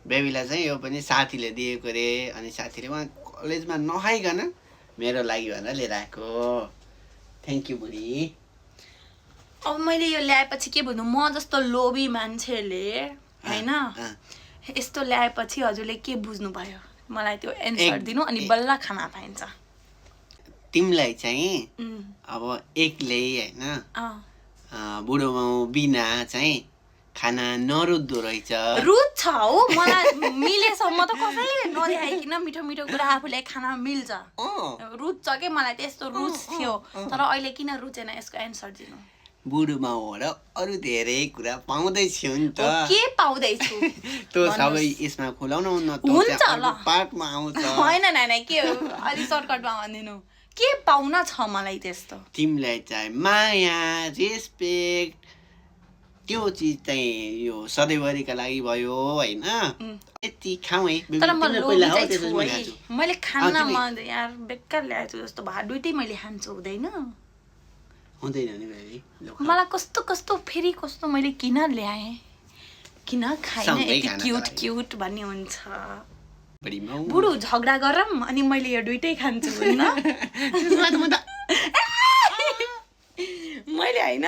बेबीलाई चाहिँ यो पनि साथीले दिएको रे अनि साथीले उहाँ कलेजमा नखाइकन मेरो लागि भनेर लिएर आएको थ्याङ्क यू बुढी अब मैले यो ल्याएपछि के भन्नु म जस्तो लोभी मान्छेले हैन यस्तो ल्याएपछि हजुरले के बुझ्नु भयो मलाई त्यो एन्सर दिनु अनि बल्ल खाना पाइन्छ तिमीलाई चाहिँ अब एक्लै हैन बुढो माउ बिना चाहिँ खाना नरुद्धो रहेछ रुच्छ हो मलाई मिलेसम्म त कसैले नदेखाइकिन मिठो मिठो कुरा आफूलाई खान मिल्छ रुच्छ के मलाई त्यस्तो रुच थियो तर अहिले किन रुचेन यसको एन्सर दिनु बुढो माउ हो र अरू धेरै कुरा पाउँदैछु नि त के पाउँदैछु त्यो सबै यसमा खुलाउनु न हुन्छ ल पार्टमा आउँछ हैन नाना के अलि सर्टकटमा भन्दिनु के पाउन छ मलाई त्यस्तो तिमीलाई चाहिँ माया रेस्पेक्ट त्यो चिज चाहिँ यो सधैँभरिका लागि भयो हैन यति खाऊ है तर म लोभी चाहिँ छु है मैले खान्न म यार बेकार ल्याएछु जस्तो भा दुईटै मैले खान्छु हुँदैन हुँदैन नि बेबी मलाई कस्तो कस्तो फेरि कस्तो मैले किन ल्याएँ किन खाइन यति क्युट क्युट भन्ने हुन्छ बुढो झगडा गरौँ अनि मैले यो दुईटै खान्छु होइन मैले होइन